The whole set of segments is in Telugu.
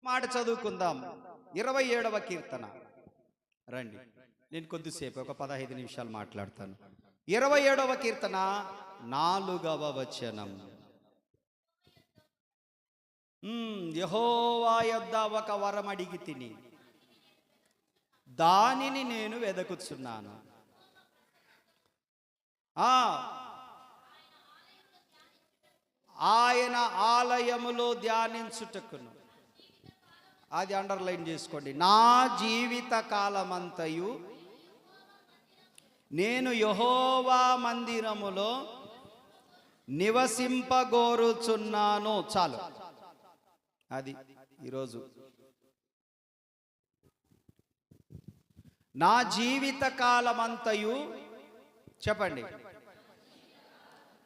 మాట చదువుకుందాం. 27వ కీర్తన. రండి, నేను కొద్దిసేపు ఒక 15 నిమిషాలు మాట్లాడతాను. 27వ కీర్తన 4వ వచనం. యెహోవా యొద్ద ఒక వరం అడిగి తిని దానిని నేను వెదకుచున్నాను. ఆయన ఆలయములో ధ్యానించుటకును. అది అండర్లైన్ చేసుకోండి. నా జీవిత కాలమంతయు నేను యెహోవా మందిరములో నివసింపగోరుచున్నాను. చాలు, అది ఈరోజు. నా జీవిత కాలమంతయు చెప్పండి,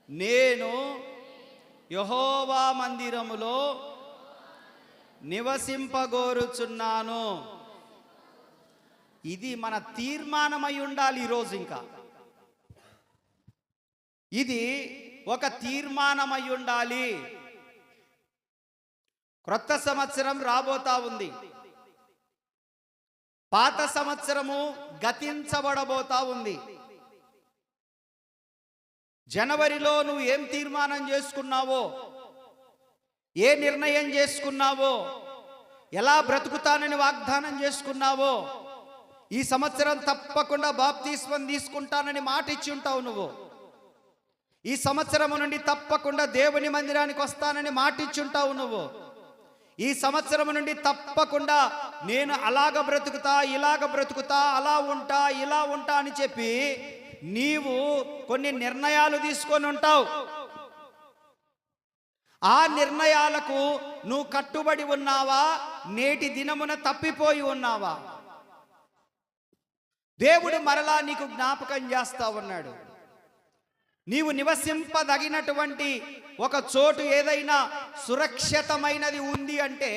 నేను యెహోవా మందిరములో నివసింపగోరుచున్నాను. ఇది మన తీర్మానమై ఉండాలి ఈరోజు. ఇంకా ఇది ఒక తీర్మానమై ఉండాలి. క్రొత్త సంవత్సరం రాబోతా ఉంది. పాత సంవత్సరము గతించబడబోతా ఉంది. జనవరిలో నువ్వు ఏం తీర్మానం చేసుకున్నావో, ఏ నిర్ణయం చేసుకున్నావో, ఎలా బ్రతుకుతానని వాగ్దానం చేసుకున్నావో, ఈ సంవత్సరం తప్పకుండా బాప్తిస్మం తీసుకుంటానని మాట ఇచ్చి ఉంటావు నువ్వు. ఈ సంవత్సరం నుండి తప్పకుండా దేవుని మందిరానికి వస్తానని మాట ఇచ్చి ఉంటావు నువ్వు. ఈ సంవత్సరం నుండి తప్పకుండా నేను అలాగ బ్రతుకుతా, ఇలాగ బ్రతుకుతా, అలా ఉంటా, ఇలా ఉంటా అని చెప్పి నీవు కొన్ని నిర్ణయాలు తీసుకొని ఉంటావు. ఆ నిర్ణయాలకు నువ్వు కట్టుబడి ఉన్నావా? నేటి దినమున తప్పిపోయి ఉన్నావా? దేవుడు మరలా నీకు జ్ఞాపకం చేస్తా ఉన్నాడు. నీవు నివసింపదగినటువంటి ఒక చోటు ఏదైనా సురక్షితమైనది ఉంది అంటే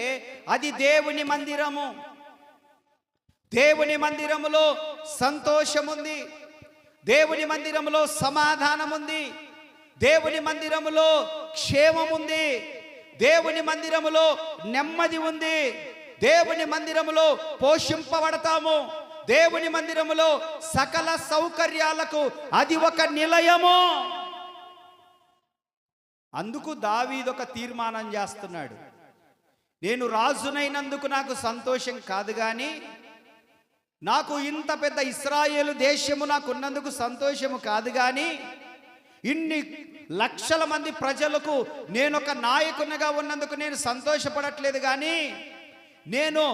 అది దేవుని మందిరము. దేవుని మందిరములో సంతోషం ఉంది. దేవుని మందిరములో సమాధానం ఉంది. దేవుని మందిరములో క్షేమం ఉంది. దేవుని మందిరములో నెమ్మది ఉంది. దేవుని మందిరములో పోషింపబడతాము. దేవుని మందిరములో సకల సౌకర్యాలకు అది ఒక నిలయము. అందుకు దావీదు ఒక తీర్మానం చేస్తున్నాడు. నేను రాజునైనందుకు నాకు సంతోషం కాదు, కానీ నాకు ఇంత పెద్ద ఇశ్రాయేలు దేశము నాకు ఉన్నందుకు సంతోషము కాదు, కానీ ఇన్ని లక్షల మంది ప్రజలకు నేను ఒక నాయకునిగా ఉన్నందుకు నేను సంతోషపడట్లేదు. కానీ నేను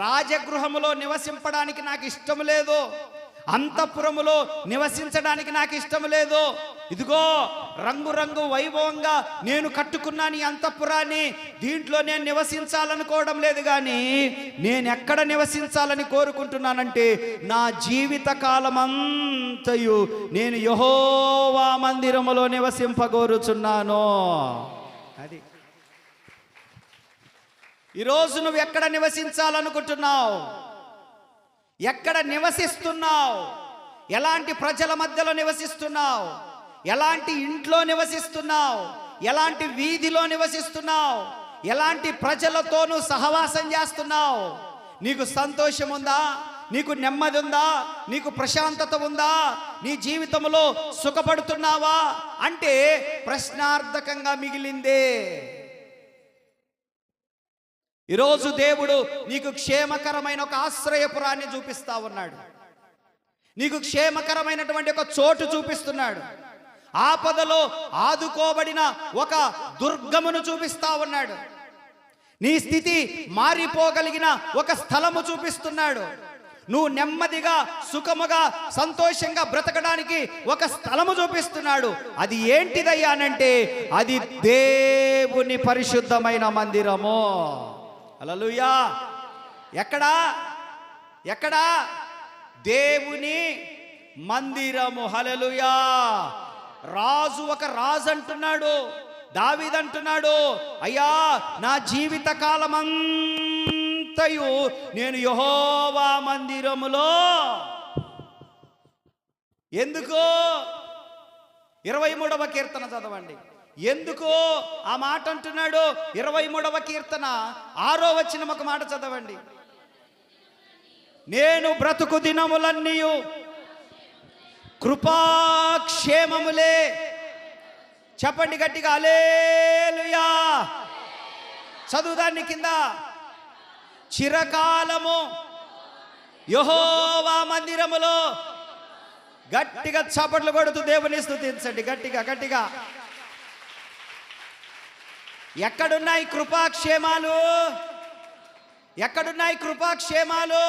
రాజగృహములో నివసింపడానికి నాకు ఇష్టం లేదు. అంతఃపురములో నివసించడానికి నాకు ఇష్టం లేదు. ఇదిగో రంగురంగు వైభవంగా నేను కట్టుకున్నాను ఈ అంతఃపురాన్ని, దీంట్లో నేను నివసించాలనుకోవడం లేదు. కానీ నేను ఎక్కడ నివసించాలని కోరుకుంటున్నానంటే నా జీవిత కాలమంతయు నేను యెహోవా మందిరములో నివసింపగోరుచున్నాను. అది ఈరోజు నువ్వు ఎక్కడ నివసించాలనుకుంటున్నావు? ఎక్కడ నివసిస్తున్నావు? ఎలాంటి ప్రజల మధ్యలో నివసిస్తున్నావు? ఎలాంటి ఇంట్లో నివసిస్తున్నావు? ఎలాంటి వీధిలో నివసిస్తున్నావు? ఎలాంటి ప్రజలతో నువ్వు సహవాసం చేస్తున్నావు? నీకు సంతోషం ఉందా? నీకు నెమ్మది ఉందా? నీకు ప్రశాంతత ఉందా? నీ జీవితంలో సుఖపడుతున్నావా అంటే ప్రశ్నార్థకంగా మిగిలిందే. ఈరోజు దేవుడు నీకు క్షేమకరమైన ఒక ఆశ్రయపురాన్ని చూపిస్తా ఉన్నాడు. నీకు క్షేమకరమైనటువంటి ఒక చోటు చూపిస్తున్నాడు. ఆపదలో ఆదుకోబడిన ఒక దుర్గమును చూపిస్తా ఉన్నాడు. నీ స్థితి మారిపోగలిగిన ఒక స్థలము చూపిస్తున్నాడు. నువ్వు నెమ్మదిగా, సుఖముగా, సంతోషంగా బ్రతకడానికి ఒక స్థలము చూపిస్తున్నాడు. అది ఏంటిదయ్యానంటే అది దేవుని పరిశుద్ధమైన మందిరము. హల్లెలూయా. ఎక్కడా? ఎక్కడా? దేవుని మందిరము. హల్లెలూయా. రాజు ఒక రాజు అంటున్నాడు, దావీదు అంటున్నాడు, అయ్యా నా జీవిత కాలమంతయు నేను యెహోవా మందిరములో. ఎందుకు? 23వ కీర్తన చదవండి. ఎందుకు ఆ మాట అంటున్నాడు? 23వ కీర్తన 6వ వచనం ఒక మాట చదవండి. నేను బ్రతుకు దినములన్నీ కృపాక్షేమములే. చెప్పండి గట్టిగా, హల్లెలూయా. చదువుదాన్ని కింద. చిరకాలము యెహోవా మందిరములో. గట్టిగా చప్పట్లు కొడుతూ దేవుని స్తుతించండి, గట్టిగా గట్టిగా. ఎక్కడున్నాయి కృపాక్షేమాలు? ఎక్కడున్నాయి కృపాక్షేమాలు?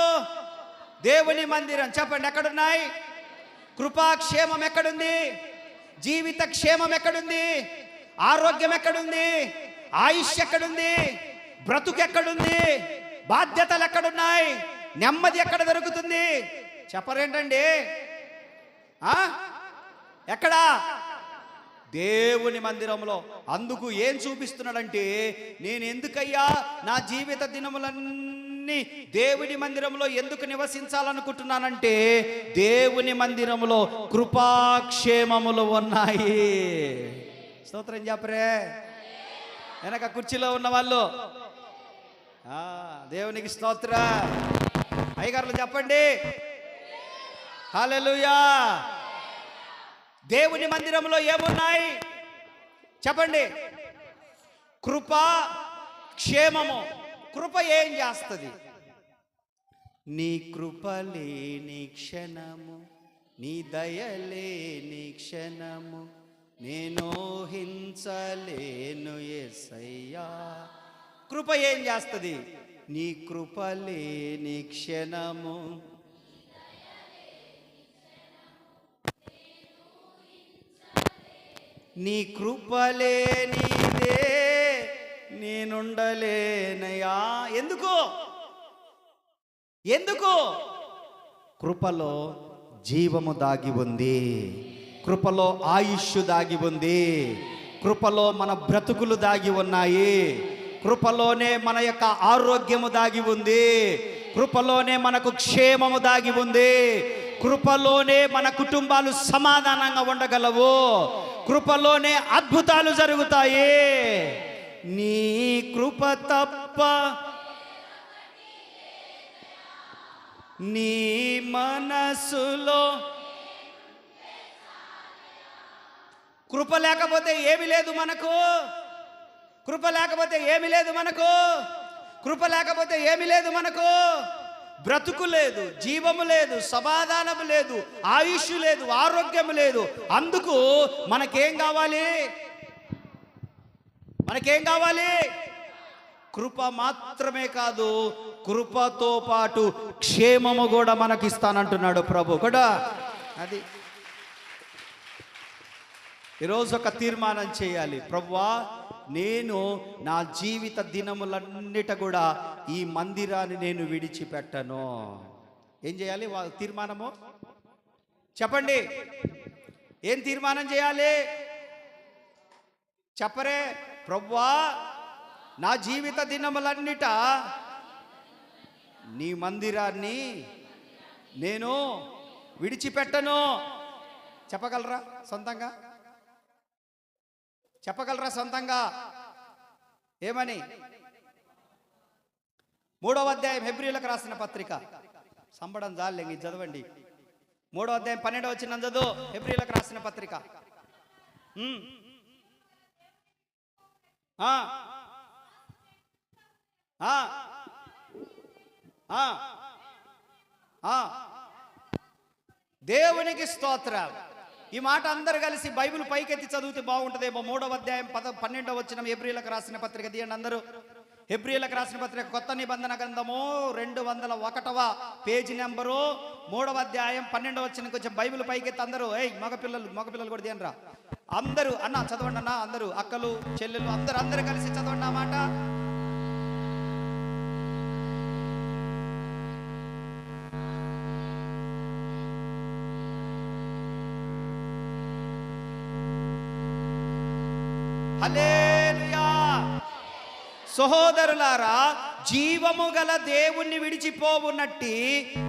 దేవుని మందిరం. చెప్పండి, ఎక్కడున్నాయి? కృపాక్షేమం ఎక్కడుంది? జీవిత క్షేమం ఎక్కడుంది? ఆరోగ్యం ఎక్కడుంది? ఆయుష్ ఎక్కడుంది? బ్రతుకు ఎక్కడుంది? బాధ్యతలు ఎక్కడున్నాయి? నెమ్మది ఎక్కడ దొరుకుతుంది? చెప్పరేంటండి? ఎక్కడా? దేవుని మందిరంలో. అందుకు ఏం చూపిస్తున్నాడంటే, నేను ఎందుకయ్యా నా జీవిత దినములన్నీ దేవుని మందిరంలో ఎందుకు నివసించాలనుకుంటున్నానంటే, దేవుని మందిరంలో కృపాక్షేమములు ఉన్నాయి. స్తోత్రం చెప్పరే వెనక కుర్చీలో ఉన్న వాళ్ళు. దేవునికి స్తోత్ర. అయ్యగారులు చెప్పండి, హల్లెలూయా. దేవుని మందిరంలో ఏమున్నాయి చెప్పండి? కృప, క్షేమము. కృప ఏం చేస్తుంది? నీ కృపలేని క్షణము, నీ దయలేని క్షణము నేను హింసలేను యేసయ్యా. కృప ఏం చేస్తుంది? నీ కృపలేని క్షణము, నీ కృపలేనిదే నేనుండలేనయా. ఎందుకు? ఎందుకు? కృపలో జీవము దాగి ఉంది, కృపలో ఆయుష్ దాగి ఉంది, కృపలో మన బ్రతుకులు దాగి ఉన్నాయి, కృపలోనే మన యొక్క ఆరోగ్యము దాగి ఉంది, కృపలోనే మనకు క్షేమము దాగి ఉంది, కృపలోనే మన కుటుంబాలు సమాధానంగా ఉండగలవు, కృపలోనే అద్భుతాలు జరుగుతాయి. నీ కృప తప్ప నీ మనసులో. కృప లేకపోతే ఏమి లేదు మనకు. కృప లేకపోతే ఏమి లేదు మనకు. కృప లేకపోతే ఏమి లేదు మనకు. బ్రతుకు లేదు, జీవము లేదు, సమాధానము లేదు, ఆయుష్ లేదు, ఆరోగ్యము లేదు. అందుకు మనకేం కావాలి? మనకేం కావాలి? కృప మాత్రమే కాదు, కృపతో పాటు క్షేమము కూడా మనకిస్తానంటున్నాడు ప్రభు కూడా. అది ఈరోజు ఒక తీర్మానం చేయాలి. ప్రభువా, నేను నా జీవిత దినములన్నిట కూడా ఈ మందిరాన్ని నేను విడిచిపెట్టను. ఏం చేయాలి? తీర్మానము చెప్పండి. ఏం తీర్మానం చేయాలి? చెప్పరే. ప్రభువా, నా జీవిత దినములన్నిట నీ మందిరాన్ని నేను విడిచిపెట్టను. చెప్పగలరా సొంతంగా? చెప్పగలరా సొంతంగా? ఏమని? 3వ అధ్యాయం హెబ్రీయులకు రాసిన పత్రిక. సంబడం జాలే, ఇది చదవండి. 3వ అధ్యాయం 12వ వచనం చదువు. హెబ్రీయులకు రాసిన పత్రిక. దేవునికి స్తోత్రం. ఈ మాట అందరు కలిసి బైబిల్ పైకెత్తి చదివితే బాగుంటుందేమో. 3వ అధ్యాయం 12వ వచనం హెబ్రీయులకు రాసిన పత్రిక తీయండి అందరూ. హెబ్రీయులకు రాసిన పత్రిక కొత్త నిబంధన గ్రంథము 201వ పేజీ నెంబరు 3వ అధ్యాయం 12వ వచనం. కొంచెం బైబిల్ పైకెత్తి అందరూ. మగపిల్లలు కూడా తీయండి రా అందరూ. అన్న చదవండి అన్న, అందరూ అక్కలు చెల్లెలు అందరూ కలిసి చదవండి ఆ మాట. హల్లెలూయా. సహోదరులారా, జీవము గల దేవుణ్ణి విడిచిపోవునట్టి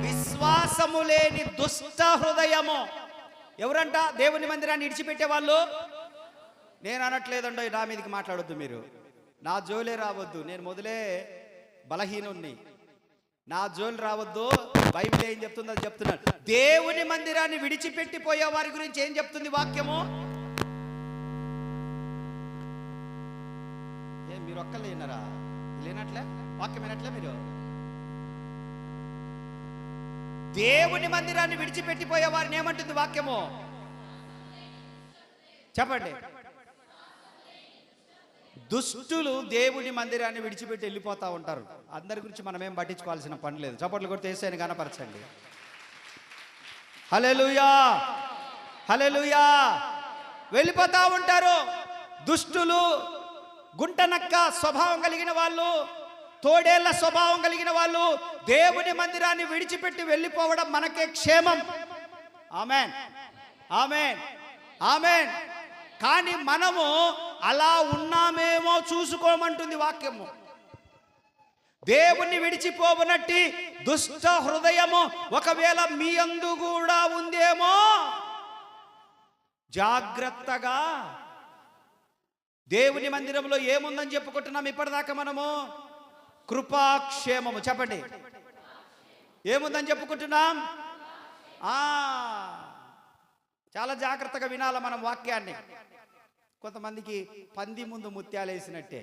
విశ్వాసము లేని దుష్ట హృదయము. ఎవరంట దేవుని మందిరాన్ని విడిచిపెట్టే వాళ్ళు? నేను అనట్లేదండి నా మీదకి మాట్లాడొద్దు, మీరు నా జోలే రావద్దు, నేను మొదలే బలహీనుణ్ణి, నా జోలు రావద్దు. బైబిల్ ఏం చెప్తుందో అది చెప్తున్నాను. దేవుని మందిరాన్ని విడిచిపెట్టిపోయే వారి గురించి ఏం చెప్తుంది వాక్యము? మీరు ఒక్కళ్ళు విన్నారా? లేనట్లే వాక్యం వినట్లే మీరు? దేవుని మందిరాన్ని విడిచిపెట్టిపోయే వారిని ఏమంటుంది వాక్యము? చెప్పండి. దుష్టులు దేవుని మందిరాన్ని విడిచిపెట్టి వెళ్ళిపోతూ ఉంటారు. అందరి గురించి మనం ఏం పట్టించుకోవాల్సిన పని లేదు. చప్పట్లు కొడితే యేసుని కనపరచండి. హల్లెలూయా, హల్లెలూయా. వెళ్ళిపోతూ ఉంటారు దుష్టులు. గుంటనక్క స్వభావం కలిగిన వాళ్ళు, తోడేళ్ల స్వభావం కలిగిన వాళ్ళు దేవుని మందిరాన్ని విడిచిపెట్టి వెళ్ళిపోవడం మనకే క్షేమం. ఆమేన్, ఆమేన్, ఆమేన్. కానీ మనము అలా ఉన్నామేమో చూసుకోమంటుంది వాక్యము. దేవుణ్ణి విడిచిపోవనట్టి దుష్ట హృదయము ఒకవేళ మీ యందు కూడా ఉందేమో జాగ్రత్తగా. దేవుని మందిరంలో ఏముందని చెప్పుకుంటున్నాం ఇప్పటిదాకా మనము? కృపాక్షేమము. చెప్పండి, ఏముందని చెప్పుకుంటున్నాం? చాలా జాగ్రత్తగా వినాలి మనం వాక్యాన్ని. కొంతమందికి పంది ముందు ముత్యాలు వేసినట్టే.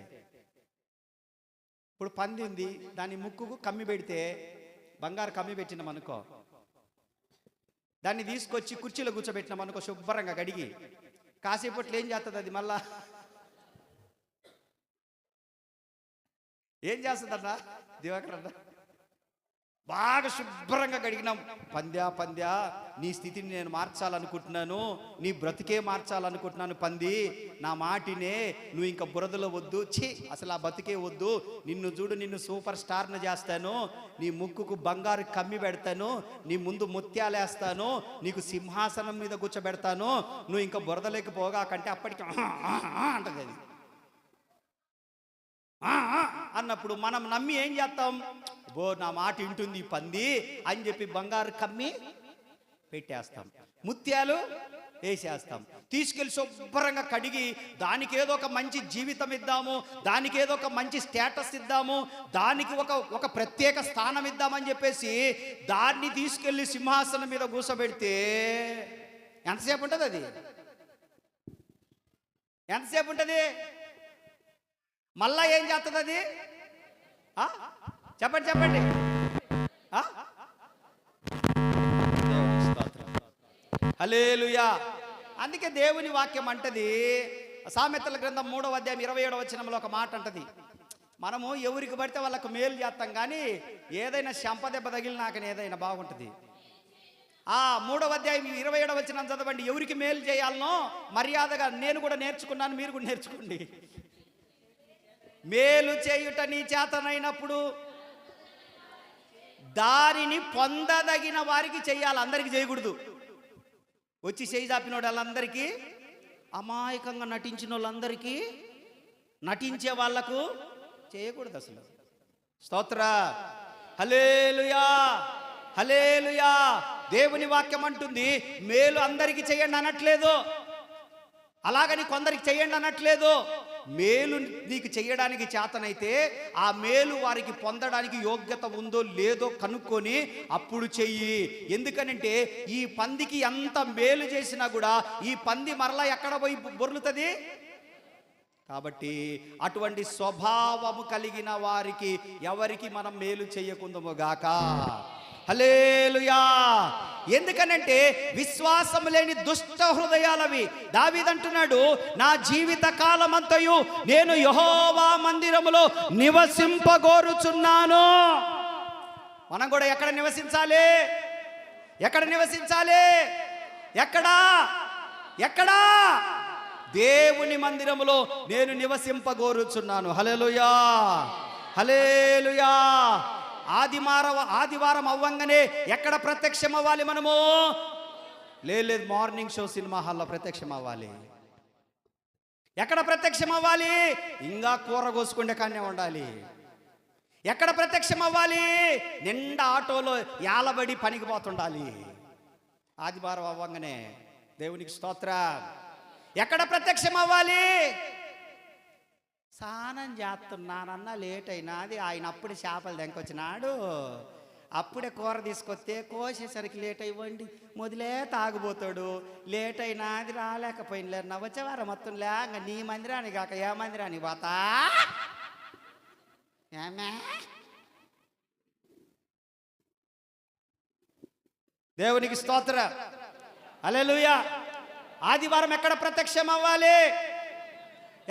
ఇప్పుడు పంది ఉంది, దాని ముక్కుకు కమ్మి పెడితే, బంగారు కమ్మి పెట్టినాం అనుకో, దాన్ని తీసుకొచ్చి కుర్చీలో కూర్చోబెట్టినాం అనుకో, శుభ్రంగా కడిగి కాసేపట్లో ఏం చేస్తుంది అది? మళ్ళా ఏం చేస్తుందన్నా దివాకర్ అన్న? బాగా శుభ్రంగా కడిగినాం. పంద్యా పంద్యా, నీ స్థితిని నేను మార్చాలనుకుంటున్నాను, నీ బ్రతికే మార్చాలనుకుంటున్నాను పంది, నా మాటినే, నువ్వు ఇంకా బురదలో వద్దు, ఛీ అసలు ఆ బతికే వద్దు, నిన్ను చూడు, నిన్ను సూపర్ స్టార్ను చేస్తాను, నీ ముక్కుకు బంగారు కమ్మి పెడతాను, నీ ముందు ముత్యాలేస్తాను, నీకు సింహాసనం మీద కూర్చోబెడతాను, నువ్వు ఇంకా బురదలోకి పోగా కంటే అప్పటికి అంటది అది. అన్నప్పుడు మనం నమ్మి ఏం చేస్తాం? బో నా మాట వింటుంది పంది అని చెప్పి బంగారు కమ్మి పెట్టేస్తాం, ముత్యాలు వేసేస్తాం, తీసుకెళ్ళి శుభ్రంగా కడిగి దానికి ఏదో ఒక మంచి జీవితం ఇద్దాము, దానికి ఏదో ఒక మంచి స్టేటస్ ఇద్దాము, దానికి ఒక ప్రత్యేక స్థానం ఇద్దామని చెప్పేసి దాన్ని తీసుకెళ్ళి సింహాసనం మీద కూర్చోబెడితే ఎంతసేపు ఉంటుంది అది? ఎంతసేపు ఉంటుంది? మళ్ళా ఏం చేస్తుంది అది? చెప్పండి చెప్పండి. హల్లెలూయా. అందుకే దేవుని వాక్యం అంటది, సామెతల గ్రంథం 3వ అధ్యాయం 27వ వచనంలో ఒక మాట అంటది, మనము ఎవరికి పడితే వాళ్ళకు మేలు చేస్తాం, కానీ ఏదైనా చెంపదెబ్బ తగిలినాకనే ఏదైనా బాగుంటుంది. 3వ అధ్యాయం 27వ వచనం చదవండి. ఎవరికి మేలు చేయాలనో మర్యాదగా నేను కూడా నేర్చుకున్నాను, మీరు కూడా నేర్చుకోండి. మేలు చేయుట నీ చేతనైనప్పుడు దానిని పొందదగిన వారికి చెయ్యాలి, అందరికీ చేయకూడదు. వచ్చి చేయి చాపిన వాళ్ళందరికీ, అమాయకంగా నటించిన వాళ్ళందరికీ, నటించే వాళ్లకు చేయకూడదు అసలు. స్తోత్ర, హల్లెలూయా, హల్లెలూయా. దేవుని వాక్యం అంటుంది మేలు అందరికీ చేయండి అనట్లేదు, అలాగని కొందరికి చేయండి అనట్లేదు. మేలు నీకు చేయడానికి చేతనైతే ఆ మేలు వారికి పొందడానికి యోగ్యత ఉందో లేదో కనుక్కొని అప్పుడు చెయ్యి. ఎందుకనంటే ఈ పందికి ఎంత మేలు చేసినా కూడా ఈ పంది మరలా ఎక్కడ పోయి బొర్లుతుంది. కాబట్టి అటువంటి స్వభావము కలిగిన వారికి ఎవరికి మనం మేలు చేయకుందము గాక. హల్లెలూయా. ఎందుకనంటే విశ్వాసం లేని దుష్ట హృదయాలవి. దావీదంటున్నాడు, నా జీవిత కాలమంతయు నేను యెహోవా మందిరములో నివసింపగోరుచున్నాను. మనం కూడా ఎక్కడ నివసించాలి? ఎక్కడ నివసించాలి? ఎక్కడా? ఎక్కడా? దేవుని మందిరములో నేను నివసింపగోరుచున్నాను. హల్లెలూయా, హల్లెలూయా. ఆదివారం అవ్వంగానే ఎక్కడ ప్రత్యక్షం అవ్వాలి మనము? లేదు, మార్నింగ్ షో సినిమా హాల్లో ప్రత్యక్షం అవ్వాలి. ఎక్కడ ప్రత్యక్షం అవ్వాలి? ఇంకా కూర కోసుకుంటే కానే ఉండాలి. ఎక్కడ ప్రత్యక్షం అవ్వాలి? నిండా ఆటోలో యాలబడి పనికి పోతుండాలి. ఆదివారం అవ్వంగానే దేవునికి స్తోత్రం. ఎక్కడ ప్రత్యక్షం అవ్వాలి? స్నానం చేస్తున్నానన్నా లేట్ అయినాది. ఆయన అప్పుడే చేపలు దెంకొచ్చినాడు, అప్పుడే కూర తీసుకొస్తే కోసేసరికి లేట్ అయ్యండి మొదలే తాగుపోతాడు. లేట్ అయినాది రాలేకపోయినలే వచ్చేవారం మొత్తం లేక నీ మందిరానికి కాక ఏ మందిరానికి పోతా ఏమే. దేవునికి స్తోత్ర, హల్లెలూయా. ఆదివారం ఎక్కడ ప్రత్యక్షం అవ్వాలి?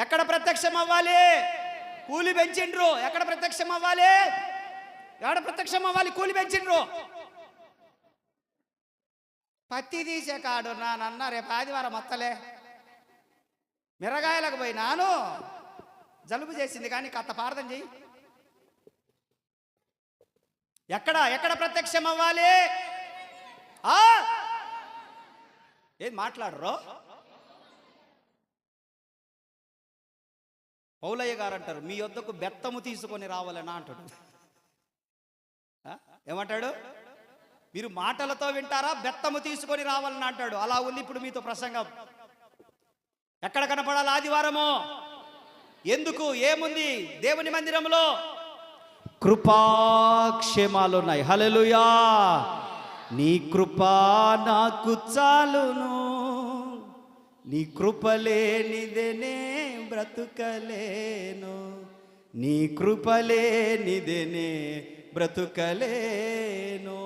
ఎక్కడ ప్రత్యక్షం అవ్వాలి? కూలి పెంచిండ్రు. ఎక్కడ ప్రత్యక్షం అవ్వాలి? ఎక్కడ ప్రత్యక్షం అవ్వాలి? కూలి పెంచిండ్రు. పత్తి తీసే కాడు నాన్న రేపు ఆదివారం మొత్తలే. మిరగాయలకు పోయినాను, జలుబు చేసింది కానీ కత్త ప్రార్థన చెయ్యి. ఎక్కడ ప్రత్యక్షం అవ్వాలి? ఏం మాట్లాడరు? పౌలయ్య గారు అంటారు, మీ వద్దకు బెత్తము తీసుకొని రావాలని అంటాడు. ఏమంటాడు? మీరు మాటలతో వింటారా, బెత్తము తీసుకొని రావాలని అంటాడు. అలా ఉంది ఇప్పుడు మీతో ప్రసంగం. ఎక్కడ కనపడాలి ఆదివారము? ఎందుకు? ఏముంది దేవుని మందిరంలో? కృపాక్షేమాలు ఉన్నాయి. హల్లెలూయా. నీ కృపా నాకు చాలును, నీ కృపలేనిదేనే బ్రతుకలేను, నీ కృపలేనిదేనే బ్రతుకలేను,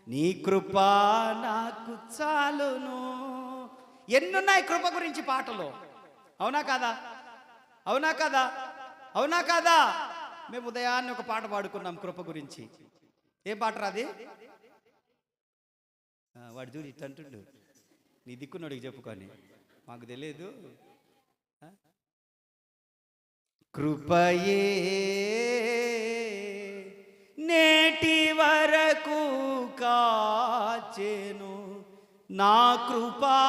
నీ కృపా నాకు చాలును. ఎన్నున్నాయి కృప గురించి పాటలు. అవునా కాదా? అవునా కాదా? అవునా కాదా? మేము ఉదయాన్నే ఒక పాట పాడుకున్నాం కృప గురించి. ఏం పాట రాది? వాడు చూడు ఇట్ట అంటుండు, నీ దిక్కునోడికి చెప్పుకొని, మాకు తెలియదు. కృపయే నేటి వరకు కాచెను, నా కృపా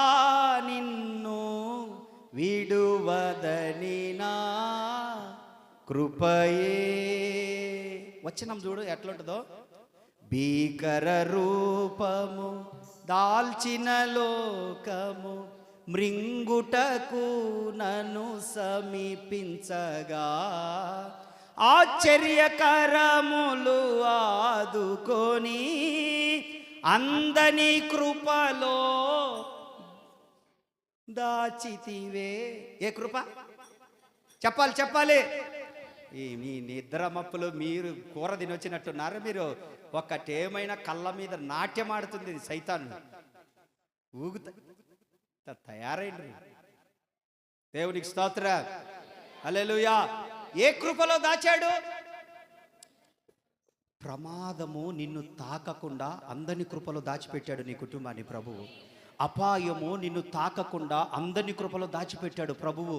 నిన్ను విడువదని నా కృపయే. వచనం చూడు ఎట్లుంటుందో. భీకర రూపము దాల్చిన లోకము మృంగుటకు నన్ను సమీపించగా, ఆశ్చర్యకరములు ఆదుకొని అందని కృపలో దాచితివే. ఏ కృప? చెప్పాలి. మీ నిద్ర మప్పులు మీరు కూర తినొచ్చినట్టున్నారు. మీరు ఒక్కటేమైనా కళ్ళ మీద నాట్యం ఆడుతుంది సైతాను, ఊగుతా తయారైంది. దేవునికి స్తోత్ర, హల్లెలూయా. ఏ కృపలో దాచాడు? ప్రమాదము నిన్ను తాకకుండా అందరి కృపలో దాచిపెట్టాడు నీ కుటుంబాన్ని ప్రభువు. అపాయము నిన్ను తాకకుండా అందరి కృపలో దాచిపెట్టాడు ప్రభువు.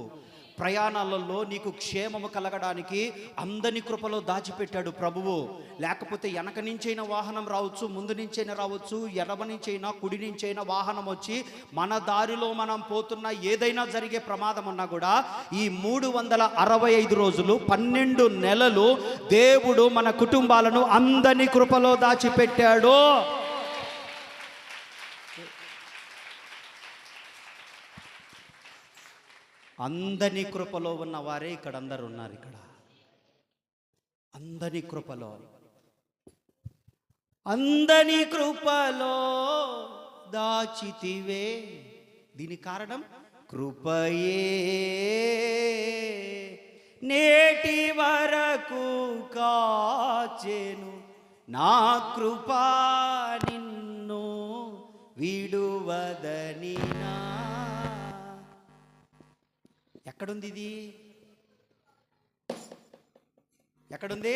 ప్రయాణాలలో నీకు క్షేమము కలగడానికి అందరి కృపలో దాచిపెట్టాడు ప్రభువు. లేకపోతే వెనక నుంచైనా వాహనం రావచ్చు, ముందు నుంచైనా రావచ్చు, ఎడమ నుంచైనా కుడి నుంచైనా వాహనం వచ్చి మన దారిలో మనం పోతున్న ఏదైనా జరిగే ప్రమాదం ఉన్నా కూడా ఈ 365 రోజులు 12 నెలలు దేవుడు మన కుటుంబాలను అందరి కృపలో దాచిపెట్టాడు. అందరి కృపలో ఉన్న వారే ఇక్కడ అందరు ఉన్నారు. ఇక్కడ అందరి కృపలో, అందరి కృపలో దాచితివే. దీని కారణం కృపయే నేటి వరకు కాచెను, నా కృపా నిన్ను విడువదని నా. ఎక్కడుంది ఇది? ఎక్కడుంది?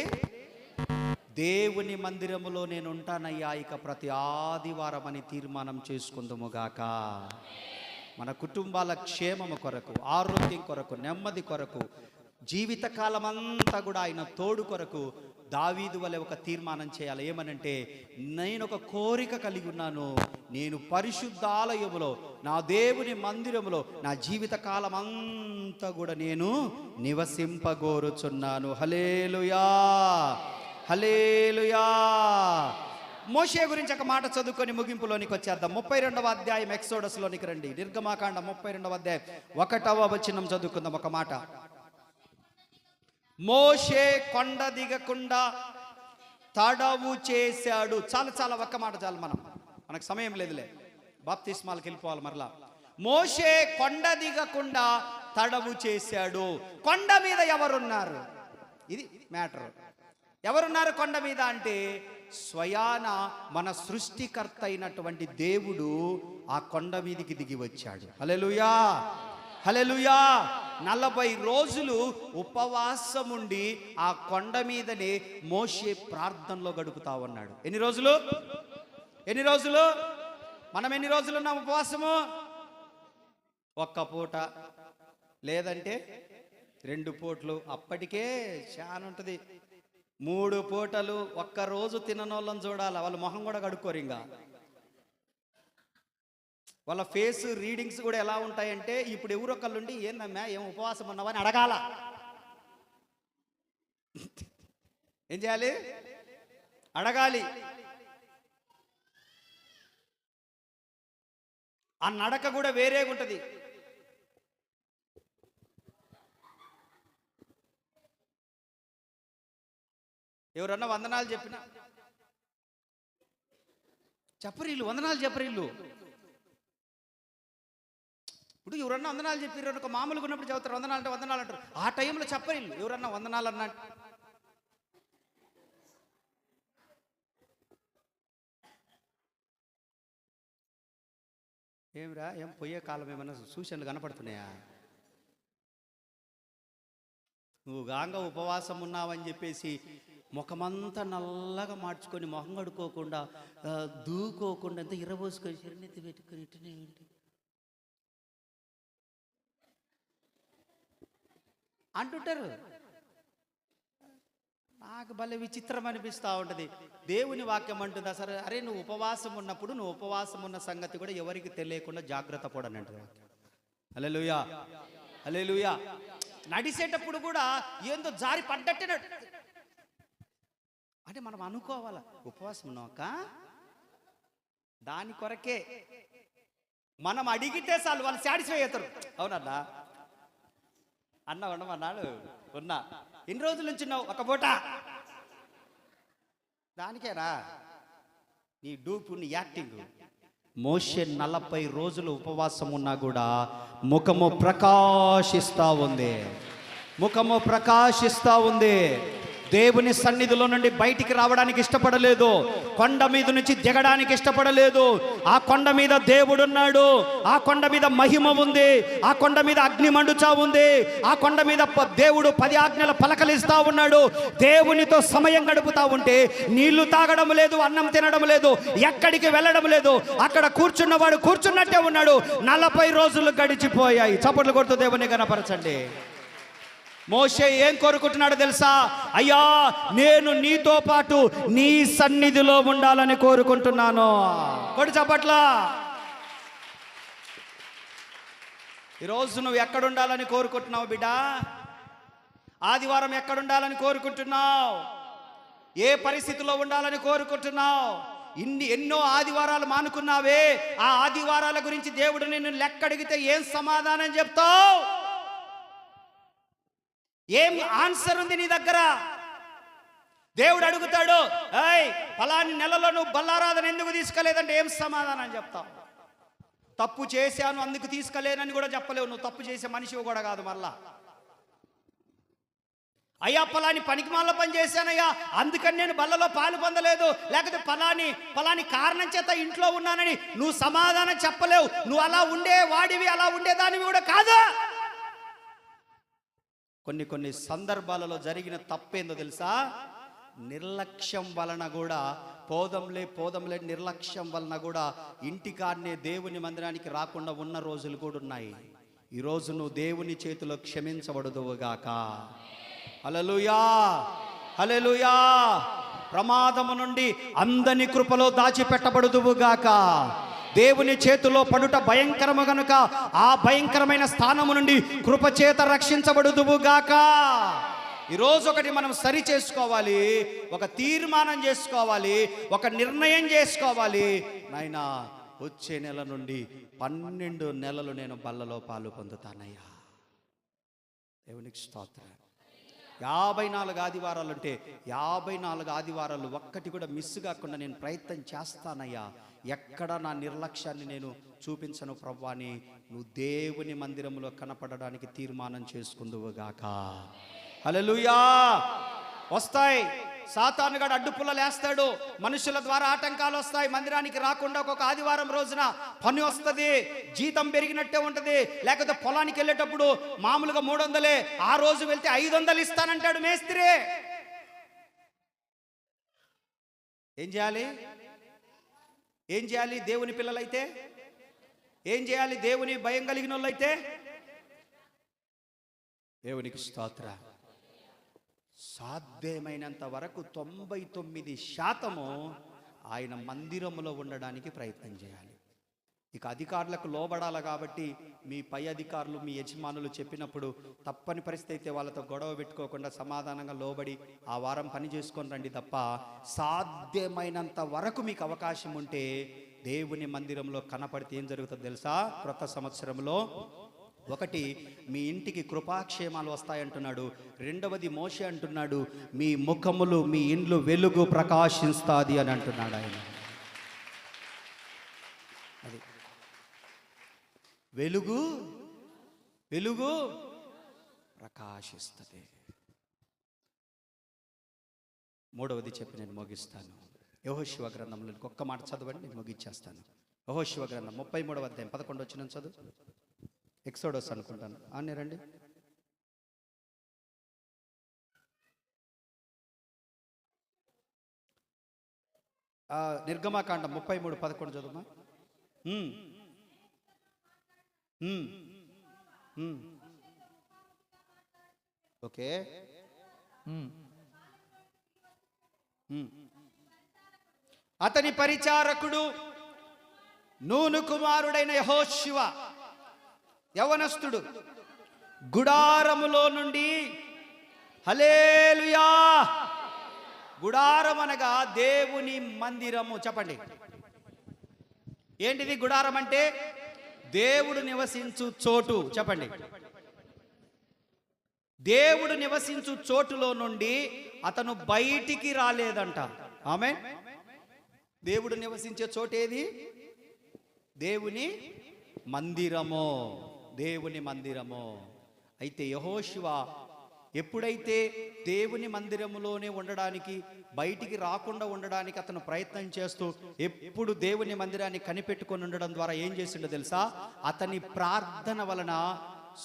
దేవుని మందిరములో నేను ఉంటానయ్యా ఇక ప్రతి ఆదివారం అని తీర్మానం చేసుకుందుముగాక. మన కుటుంబాల క్షేమము కొరకు, ఆరోగ్యం కొరకు, నెమ్మది కొరకు, జీవితకాలం అంతా కూడా ఆయన తోడు కొరకు దావీదు వలె ఒక తీర్మానం చేయాలి. ఏమనంటే, నేను ఒక కోరిక కలిగి ఉన్నాను, నేను పరిశుద్ధాలయములో నా దేవుని మందిరములో నా జీవితకాలం అంతా కూడా నేను నివసింపగోరుచున్నాను. హల్లెలూయా, హల్లెలూయా. మోషే గురించి ఒక మాట చదువుకొని ముగింపులోనికి వచ్చేద్దాం. 32వ అధ్యాయం ఎక్సోడస్లోనికి రండి. నిర్గమాకాండ 32వ అధ్యాయం 1వ వచనం చదువుకుందాం. ఒక మాట, మోషే కొండ దిగకుండా తడవు చేశాడు. చాలా ఒక్క మాట చాలు, మనకు సమయం లేదులే, బాప్తిస్మాలకు వెళ్ళిపోవాలి మరలా. మోషే కొండ దిగకుండా తడవు చేశాడు. కొండ మీద ఎవరున్నారు? ఇది మ్యాటర్. ఎవరున్నారు కొండ మీద అంటే, స్వయాన మన సృష్టికర్త అయినటువంటి దేవుడు ఆ కొండ మీదికి దిగి వచ్చాడు. హల్లెలూయా, హల్లెలూయా. 40 రోజులు ఉపవాసం ఉండి ఆ కొండ మీదనే మోషే ప్రార్థనలో గడుపుతా ఉన్నాడు. ఎన్ని రోజులు? మనం ఎన్ని రోజులు ఉన్నాం ఉపవాసము? ఒక్క పూట, లేదంటే 2 పూటలు. అప్పటికే చాలా ఉంటుంది. 3 పూటలు ఒక్కరోజు తిననోళ్ళని చూడాలి. వాళ్ళ మొహం కూడా కడుక్కోరు. ఇంకా వాళ్ళ ఫేస్ రీడింగ్స్ కూడా ఎలా ఉంటాయంటే, ఇప్పుడు ఎవరొకళ్ళుండి ఏందమ్మా ఏం ఉపవాసం ఉన్నావని అడగాల. ఏం చేయాలి? అడగాలి. ఆ నడక కూడా వేరేగా ఉంటుంది. ఎవరన్నా వందనాలు చెప్పినా చెప్పరిల్లు, వందనాలు చెప్పరిల్లు. ఇప్పుడు ఎవరన్నా వందనాలు చెప్పారు ఒక మామూలుగా ఉన్నప్పుడు చదువుతారు, వందనాలు అంటారు. ఆ టైంలో చెప్పరిల్లు. ఎవరన్నా వందనాలు అన్నా ఏమిరా, ఏం పోయే కాలం ఏమన్నా సూచనలు కనపడుతున్నాయా? నువ్వు గాంగ ఉపవాసం ఉన్నావని చెప్పేసి ముఖమంతా నల్లగా మార్చుకొని, మొహం కడుక్కోకుండా, దూకోకుండా, ఎంత ఇరబోసుకొని శరణెత్తి పెట్టుకొని ఇట్టనే ఏంటి అంటుంటారు. నాకు భలే విచిత్రం అనిపిస్తూ ఉంటుంది. దేవుని వాక్యం అంటుంది సరే, అరే నువ్వు ఉపవాసం ఉన్నప్పుడు నువ్వు ఉపవాసం ఉన్న సంగతి కూడా ఎవరికి తెలియకుండా జాగ్రత్త పడని అంటుంది. హల్లెలూయా, హల్లెలూయా. నడిచేటప్పుడు కూడా ఏందో జారి పడ్డట్టే అంటే మనం అనుకోవాలా, ఉపవాసం ఉన్నాక దాని కొరకే మనం అడిగితే చాలు వాళ్ళు సాటిస్ఫై అవుతారు. అవునన్నా అన్న ఉండమన్నాడు, ఉన్నా. ఎన్ని రోజుల నుంచి ఉన్నావు? ఒక పూట. దానికేరా నీ డూపు, నీ యాక్టింగ్. మోషే 40 రోజులు ఉపవాసం ఉన్నా కూడా ముఖము ప్రకాశిస్తూ ఉంది. దేవుని సన్నిధిలో నుండి బయటికి రావడానికి ఇష్టపడలేదు. కొండ మీద నుంచి దిగడానికి ఇష్టపడలేదు. ఆ కొండ మీద దేవుడు ఉన్నాడు. ఆ కొండ మీద మహిమ ఉంది. ఆ కొండ మీద అగ్ని మండుచా ఉంది. ఆ కొండ మీద దేవుడు 10 ఆజ్ఞల పలకలిస్తా ఉన్నాడు. దేవునితో సమయం గడుపుతా ఉంటే నీళ్లు తాగడం లేదు, అన్నం తినడం లేదు, ఎక్కడికి వెళ్ళడం లేదు. అక్కడ కూర్చున్నవాడు కూర్చున్నట్టే ఉన్నాడు. 40 రోజులు గడిచిపోయాయి. చప్పట్లు కొడుతూ దేవుని గణపరచండి. మోషే ఏం కోరుకుంటున్నాడు తెలుసా? అయ్యా, నేను నీతో పాటు నీ సన్నిధిలో ఉండాలని కోరుకుంటున్నాను. కొడు చప్పట్ల. ఈరోజు నువ్వు ఎక్కడుండాలని కోరుకుంటున్నావు బిడ్డ? ఆదివారం ఎక్కడుండాలని కోరుకుంటున్నావు? ఏ పరిస్థితిలో ఉండాలని కోరుకుంటున్నావు? ఎన్నో ఆదివారాలు మానుకున్నావే. ఆ ఆదివారాల గురించి దేవుడు నిన్ను లెక్క అడిగితే ఏం సమాధానం చెప్తావు? ఏం ఆన్సర్ ఉంది నీ దగ్గర? దేవుడు అడుగుతాడు, ఏయ్ ఫలాని నెలలో నువ్వు బల్లారాధన ఎందుకు తీసుకెళ్లేదంటే ఏం సమాధానం చెప్తావు? తప్పు చేశాను అందుకు తీసుకెళ్లేనని కూడా చెప్పలేవు. నువ్వు తప్పు చేసే మనిషివి కూడా కాదు. మళ్ళా అయ్యా ఫలాని పనికిమాల పని చేశానయ్యా అందుకని నేను బల్లలో పాలు పొందలేదు, లేకపోతే ఫలాని కారణం చేత ఇంట్లో ఉన్నానని నువ్వు సమాధానం చెప్పలేవు. నువ్వు అలా ఉండేవాడివి, అలా ఉండేదానివి కూడా కాదు. కొన్ని సందర్భాలలో జరిగిన తప్పేందో తెలుసా? నిర్లక్ష్యం వలన కూడా, పోదంలే నిర్లక్ష్యం వలన కూడా ఇంటికాడనే దేవుని మందిరానికి రాకుండా ఉన్న రోజులు కూడా ఉన్నాయి. ఈరోజు నువ్వు దేవుని చేతిలో క్షమించబడుదువుగాక. హల్లెలూయా, హల్లెలూయా. ప్రమాదము నుండి అందని కృపలో దాచిపెట్టబడుదువుగాక. దేవుని చేతిలో పడుట భయంకరము గనుక ఆ భయంకరమైన స్థానము నుండి కృపచేత రక్షించబడుదువుగాక. ఈరోజు ఒకటి మనం సరి చేసుకోవాలి, ఒక తీర్మానం చేసుకోవాలి, ఒక నిర్ణయం చేసుకోవాలి. నాయనా, వచ్చే నెల నుండి 12 నెలలు నేను బల్లలో పాలు పొందుతానయ్యా. దేవునికి స్తోత్రం. 54 ఆదివారాలు అంటే 54 ఆదివారాలు ఒక్కటి కూడా మిస్ కాకుండా నేను ప్రయత్నం చేస్తానయ్యా. ఎక్కడ నా నిర్లక్ష్యాన్ని నేను చూపించను ప్రభువా అని నువ్వు దేవుని మందిరంలో కనపడడానికి తీర్మానం చేసుకుందువుగాక. హల్లెలూయా. వస్తాయి, సాతానుగాడు అడ్డుపుల్లలు వేస్తాడు, మనుషుల ద్వారా ఆటంకాలు వస్తాయి. మందిరానికి రాకుండా ఒక ఆదివారం రోజున పని వస్తుంది, జీతం పెరిగినట్టే ఉంటుంది. లేకపోతే పొలానికి వెళ్ళేటప్పుడు మామూలుగా 300, ఆ రోజు వెళ్తే 500 ఇస్తానంటాడు మేస్త్రి. ఏం చేయాలి? ఏం చేయాలి? దేవుని పిల్లలైతే ఏం చేయాలి? దేవుని భయం కలిగిన వాళ్ళైతే దేవునికి స్తోత్ర. సాధ్యమైనంత వరకు 99% ఆయన మందిరంలో ఉండడానికి ప్రయత్నం చేయాలి. ఇక అధికారులకు లోబడాలి కాబట్టి మీ పై అధికారులు, మీ యజమానులు చెప్పినప్పుడు తప్పని పరిస్థితి అయితే వాళ్ళతో గొడవ పెట్టుకోకుండా సమాధానంగా లోబడి ఆ వారం పని చేసుకొని రండి తప్ప, సాధ్యమైనంత వరకు మీకు అవకాశం ఉంటే దేవుని మందిరంలో కనపడితే ఏం జరుగుతుందో తెలుసా? క్రొత్త సంవత్సరంలో ఒకటి, మీ ఇంటికి కృపాక్షేమాలు వస్తాయంటున్నాడు. రెండవది, మోషే అంటున్నాడు, మీ ముఖములు, మీ ఇండ్లు వెలుగు ప్రకాశిస్తాది అని అంటున్నాడు ఆయన. అది వెలుగు వెలుగు ప్రకాశిస్తుంది. మూడవది చెప్పి నేను ముగిస్తాను. యెహోషువ గ్రంథంలో ఒక్క మాట చదవండి, నేను ముగిచ్చేస్తాను. యెహోషువ గ్రంథం 33వ అధ్యాయం 11 వచ్చిన చదువు. ఎక్సోడస్ అనుకుంటాను, అన్నీ రండి. నిర్గమాకాండం 33:11 చదువుమా. ఓకే. అతని పరిచారకుడు నూను కుమారుడైన యెహోషువ యవనస్తుడు గుడారములో నుండి, హల్లెలూయా, గుడారం అనగా దేవుని మందిరము. చెప్పండి, ఏంటిది గుడారం అంటే? దేవుడు నివసించు చోటు. చెప్పండి, దేవుడు నివసించు చోటులో నుండి అతను బయటికి రాలేదంట. ఆమేన్. దేవుడు నివసించే చోటు ఏది? దేవుని మందిరము. దేవుని మందిరము. అయితే యెహోషువ ఎప్పుడైతే దేవుని మందిరములోనే ఉండడానికి, బయటికి రాకుండా ఉండడానికి అతను ప్రయత్నం చేస్తూ ఎప్పుడు దేవుని మందిరాన్ని కనిపెట్టుకొని ఉండడం ద్వారా ఏం చేసిండో తెలుసా? అతని ప్రార్థన వలన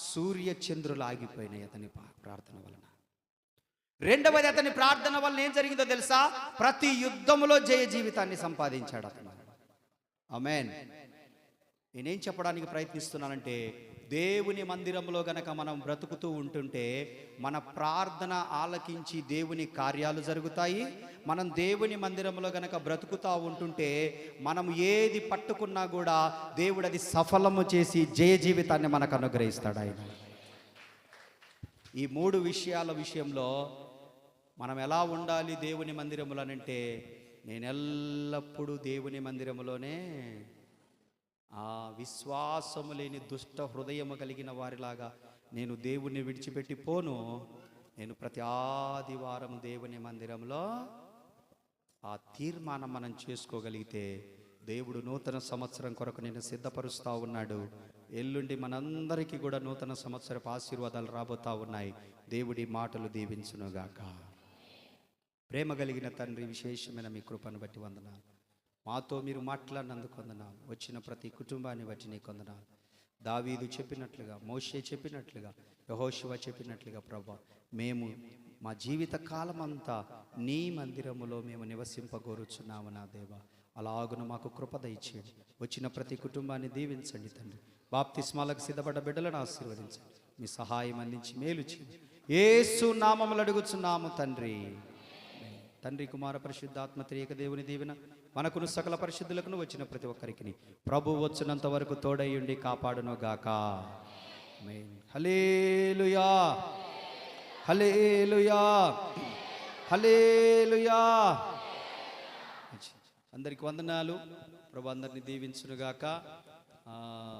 సూర్య చంద్రులు ఆగిపోయినాయి. అతని ప్రార్థన వలన. రెండవది, అతని ప్రార్థన వలన ఏం జరిగిందో తెలుసా? ప్రతి యుద్ధములో జయ జీవితాన్ని సంపాదించాడు అతను. ఆమేన్. నేనేం చెప్పడానికి ప్రయత్నిస్తున్నానంటే, దేవుని మందిరంలో గనక మనం బ్రతుకుతూ ఉంటుంటే మన ప్రార్థన ఆలకించి దేవుని కార్యాలు జరుగుతాయి. మనం దేవుని మందిరంలో గనక బ్రతుకుతూ ఉంటుంటే మనం ఏది పట్టుకున్నా కూడా దేవుడు అది సఫలము చేసి జయ జీవితాన్ని మనకు అనుగ్రహిస్తాడు ఆయన. ఈ 3 విషయాల విషయంలో మనం ఎలా ఉండాలి దేవుని మందిరంలో అంటే, నేను ఎల్లప్పుడూ దేవుని మందిరంలోనే, ఆ విశ్వాసము లేని దుష్ట హృదయము కలిగిన వారిలాగా నేను దేవుణ్ణి విడిచిపెట్టి పోను. నేను ప్రతి ఆదివారం దేవుని మందిరంలో, ఆ తీర్మానం మనం చేసుకోగలిగితే దేవుడు నూతన సంవత్సరం కొరకు నేను సిద్ధపరుస్తూ ఉన్నాడు. ఎల్లుండి మనందరికీ కూడా నూతన సంవత్సరపు ఆశీర్వాదాలు రాబోతా ఉన్నాయి. దేవుడి మాటలు దీవించునుగాక. ప్రేమ కలిగిన తండ్రి, విశేషమైన మీ కృపను బట్టి వందనాలు. మాతో మీరు మాట్లాడినందుకు వందనాలు. వచ్చిన ప్రతి కుటుంబాన్ని బట్టి నీకు వందనాలు. దావీదు చెప్పినట్లుగా, మోషే చెప్పినట్లుగా, యెహోషువ చెప్పినట్లుగా ప్రభా, మేము మా జీవిత కాలం అంతా నీ మందిరములో మేము నివసింపగోరుచున్నాము నా దేవా. అలాగున మాకు కృప దయచేయండి. వచ్చిన ప్రతి కుటుంబాన్ని దీవించండి తండ్రి. బాప్తిస్మాలకు సిద్ధపడ్డ బిడ్డలను ఆశీర్వదించండి. మీ సహాయం అందించి మేలు చేయండి. యేసు నామములో అడుగుచున్నాము తండ్రి. తండ్రి, కుమార, పరిశుద్ధాత్మ త్రియక దేవుని దీవెన మనకును సకల పరిశుద్ధులకును వచ్చిన ప్రతి ఒక్కరికి ప్రభు వచ్చినంత వరకు తోడయ్యుండి కాపాడును గాక. ఆమేన్. హల్లెలూయా, హల్లెలూయా, హల్లెలూయా. అందరికి వందనాలు. ప్రభు అందరిని దీవించునుగాక.